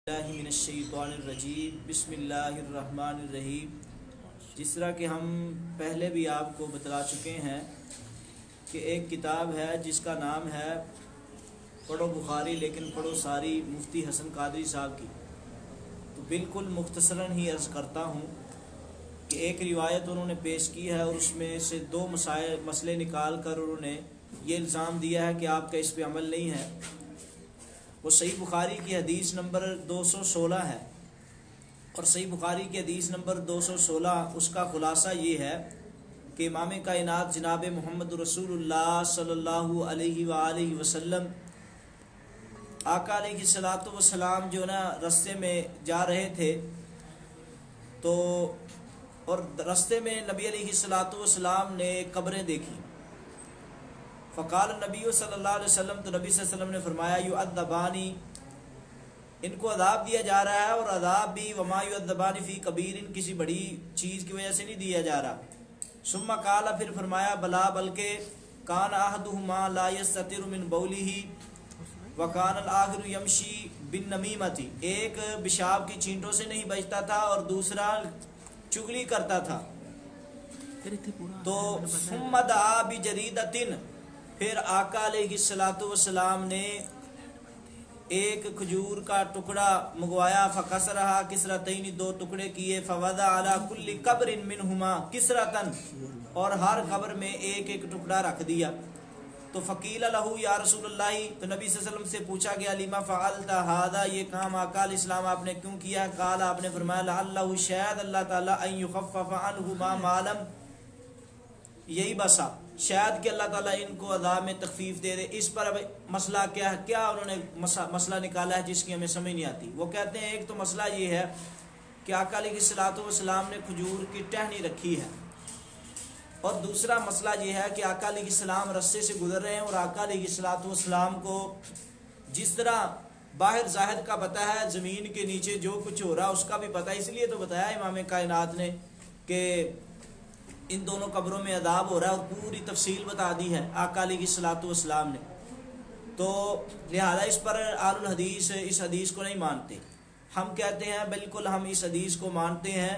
من الشیطان الرجیم بسم اللہ الرحمن الرحیم۔ جس طرح کہ ہم پہلے بھی آپ کو بتلا چکے ہیں کہ ایک کتاب ہے جس کا نام ہے پڑھو بخاری لیکن پڑھو ساری، مفتی حسن قادری صاحب کی۔ تو بالکل مختصراً ہی عرض کرتا ہوں کہ ایک روایت انہوں نے پیش کی ہے اور اس میں سے دو مسئلے نکال کر انہوں نے یہ الزام دیا ہے کہ آپ کا اس پہ عمل نہیں ہے۔ وہ صحیح بخاری کی حدیث نمبر 216 ہے، اور صحیح بخاری کی حدیث نمبر 216 اس کا خلاصہ یہ ہے کہ امام کائنات جناب محمد رسول اللہ صلی اللہ علیہ وآلہ وسلم آقا علیہ الصلوۃ والسلام جو نا رستے میں جا رہے تھے، تو اور رستے میں نبی علیہ الصلوۃ والسلام نے قبریں دیکھی۔ فقال نبی صلی اللہ علیہ وسلم، تو نبی صلی اللہ علیہ وسلم نے فرمایا یعذبانی، ان کو عذاب دیا جا رہا ہے، اور عذاب بھی وما یعذبانی فی کبیر، کسی بڑی چیز کی وجہ سے نہیں دیا جا رہا۔ ثم قال، پھر فرمایا بلا بلکہ کان احدہما لا یستتر من بولہ وکان الآخر یمشی بالنمیمۃ، ایک پیشاب کی چینٹوں سے نہیں بچتا تھا اور دوسرا چغلی کرتا تھا۔ تو ثم دعا بجریدۃ، پھر آقا علیہ الصلوۃ والسلام نے ایک کھجور کا ٹکڑا منگوایا، فکسرہا کسرتین، دو ٹکڑے کیے، فوضع علی کل قبر منہما کسرۃ، اور ہر قبر میں ایک ایک ٹکڑا رکھ دیا۔ تو فقیل لہ یا رسول اللہ، تو نبی صلی اللہ علیہ وسلم سے پوچھا گیا لما فعلت ھذا، یہ کام آقا علیہ السلام آپ نے کیوں کیا؟ قال، آپ نے فرمایا لعلہ، شاید اللہ تعالی ان یخفف عنہما ما لم، یہی بسا شاید کہ اللہ تعالیٰ ان کو عذاب میں تخفیف دے دے۔ اس پر اب مسئلہ کیا ہے، کیا انہوں نے مسئلہ نکالا ہے جس کی ہمیں سمجھ نہیں آتی۔ وہ کہتے ہیں ایک تو مسئلہ یہ ہے کہ آقا علیہ الصلوۃ والسلام نے کھجور کی ٹہنی رکھی ہے، اور دوسرا مسئلہ یہ ہے کہ آقا علیہ السلام رستے سے گزر رہے ہیں، اور آقا علیہ الصلوۃ والسلام کو جس طرح باہر ظاہر کا پتہ ہے، زمین کے نیچے جو کچھ ہو رہا اس کا بھی پتہ ہے، اس لیے تو بتایا امام کائنات نے کہ ان دونوں قبروں میں عذاب ہو رہا ہے، اور پوری تفصیل بتا دی ہے آقا علیہ الصلوۃ والسلام نے۔ تو لہذا اس پر اہل الحدیث اس حدیث کو نہیں مانتے۔ ہم کہتے ہیں بالکل ہم اس حدیث کو مانتے ہیں۔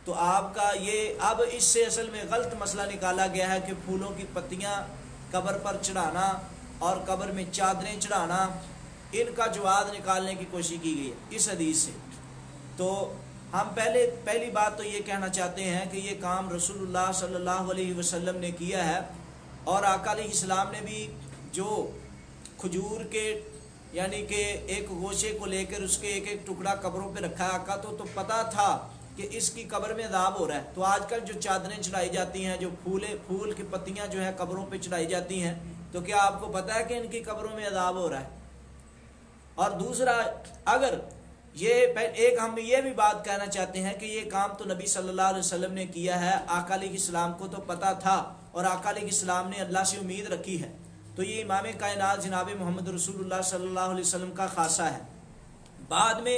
تو آپ کا یہ اب اس سے اصل میں غلط مسئلہ نکالا گیا ہے کہ پھولوں کی پتیاں قبر پر چڑھانا اور قبر میں چادریں چڑھانا، ان کا جواز نکالنے کی کوشش کی گئی ہے اس حدیث سے۔ تو ہم پہلی بات تو یہ کہنا چاہتے ہیں کہ یہ کام رسول اللہ صلی اللہ علیہ وسلم نے کیا ہے، اور آقا علیہ السلام نے بھی جو کھجور کے یعنی کہ ایک گوشے کو لے کر اس کے ایک ایک ٹکڑا قبروں پہ رکھا ہے آقا، تو پتہ تھا کہ اس کی قبر میں عذاب ہو رہا ہے۔ تو آج کل جو چادریں چڑھائی جاتی ہیں، جو پھول کی پتیاں جو ہیں قبروں پہ چڑھائی جاتی ہیں، تو کیا آپ کو پتہ ہے کہ ان کی قبروں میں عذاب ہو رہا ہے؟ اور دوسرا، اگر ایک ہم یہ بھی بات کہنا چاہتے ہیں کہ یہ کام تو نبی صلی اللہ علیہ وسلم نے کیا ہے، آقا علیہ السلام کو تو پتہ تھا، اور آقا علیہ السلام نے اللہ سے امید رکھی ہے، تو یہ امام کائنات جناب محمد رسول اللہ صلی اللہ علیہ وسلم کا خاصہ ہے۔ بعد میں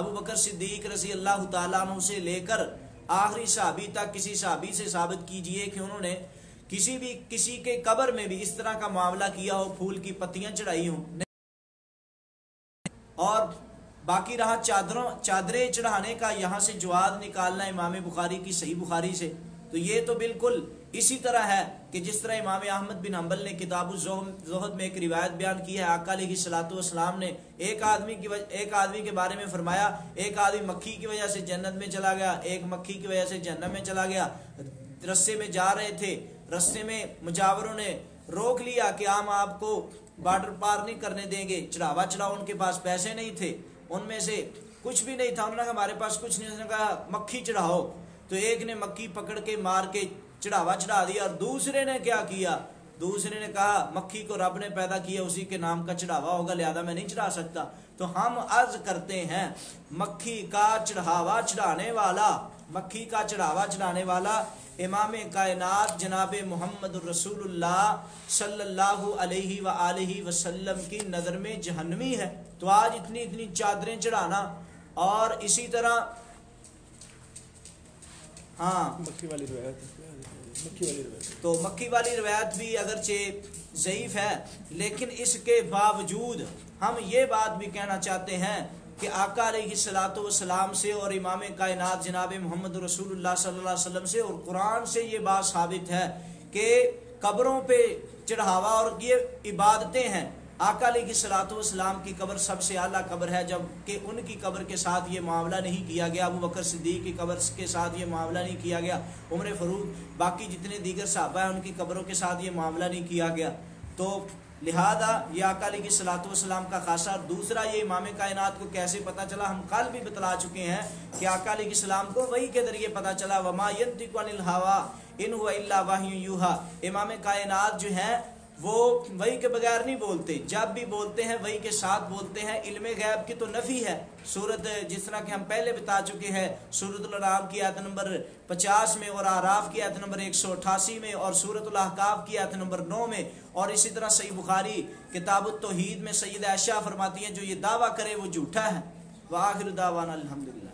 ابو بکر صدیق رضی اللہ تعالیٰ عنہ سے لے کر آخری صحابی تک کسی صحابی سے ثابت کیجئے کہ انہوں نے کسی کے قبر میں بھی اس طرح کا معاملہ کیا ہو، پھول کی پتیاں چڑھائی ہوں۔ اور باقی رہا چادریں چڑھانے کا، یہاں سے جواز نکالنا امام بخاری کی صحیح بخاری سے، تو یہ تو بالکل اسی طرح ہے کہ جس طرح امام احمد بن حنبل نے کتاب الزہد میں ایک روایت بیان کی ہے، آقا علیہ الصلوۃ والسلام نے ایک آدمی کے بارے میں فرمایا، ایک آدمی مکھی کی وجہ سے جنت میں چلا گیا، ایک مکھی کی وجہ سے جہنم میں چلا گیا۔ رستے میں جا رہے تھے، رستے میں مجاوروں نے روک لیا کہ ہم آپ کو بارڈر پار نہیں کرنے دیں گے، چڑھاوا چڑھاؤ، ان کے پاس پیسے نہیں تھے، ان میں سے کچھ بھی نہیں تھا، انہوں نے کہا ہمارے پاس کچھ نہیں، انہوں نے کہا مکھی چڑھاؤ، تو ایک نے مکھی پکڑ کے مار کے چڑھاوا چڑھا دیا، اور دوسرے نے کیا کیا، دوسرے نے کہا مکھی کو رب نے پیدا کیا، اسی کے نام کا چڑھاوا ہوگا، لہذا میں نہیں چڑھا سکتا۔ تو ہم عرض کرتے ہیں مکھی کا چڑھاوا چڑھانے والا امام کائنات جناب محمد رسول اللہ صلی اللہ علیہ وآلہ وسلم کی نظر میں جہنمی ہے۔ تو آج اتنی چادریں چڑھانا، اور اسی طرح تو مکھی والی روایت بھی اگرچہ ضعیف ہے، لیکن اس کے باوجود ہم یہ بات بھی کہنا چاہتے ہیں کہ آقا علیہ الصلوۃ والسلام سے اور امام کائنات جناب محمد رسول اللہ صلی اللہ علیہ وسلم سے اور قرآن سے یہ بات ثابت ہے کہ قبروں پہ چڑھاوا اور یہ عبادتیں ہیں. آقا علیہ الصلوۃ والسلام کی قبر سب سے اعلیٰ قبر ہے، جبکہ ان کی قبر کے ساتھ یہ معاملہ نہیں کیا گیا. ابو بکر صدیق کی قبر کے ساتھ یہ معاملہ نہیں کیا گیا. عمر فاروق، باقی جتنے دیگر صحابہ ہیں ان کی قبروں کے ساتھ یہ معاملہ نہیں کیا گیا. تو لہذا یہ آقا علیہ الصلوۃ والسلام کا خاصہ. دوسرا، یہ امام کائنات کو کیسے پتہ چلا؟ ہم کل بھی بتلا چکے ہیں کہ آقا علیہ السلام کو وحی کے ذریعے پتہ چلا. وما ینطق عن الہوی ان هو الا وحی یوحی. امام کائنات جو ہیں وہ وحی کے بغیر نہیں بولتے، جب بھی بولتے ہیں وحی کے ساتھ بولتے ہیں. علم غیب کی تو نفی ہے. سورت جس طرح کہ ہم پہلے بتا چکے ہیں، سورت الانعام کی آیت نمبر 50 میں اور اعراف کی آیت نمبر 188 میں اور سورت الاحقاف کی آیت نمبر 9 میں، اور اسی طرح صحیح بخاری کتاب التوحید میں سیدہ عائشہ فرماتی ہیں جو یہ دعویٰ کرے وہ جھوٹا ہے. وآخر دعوانا الحمدللہ.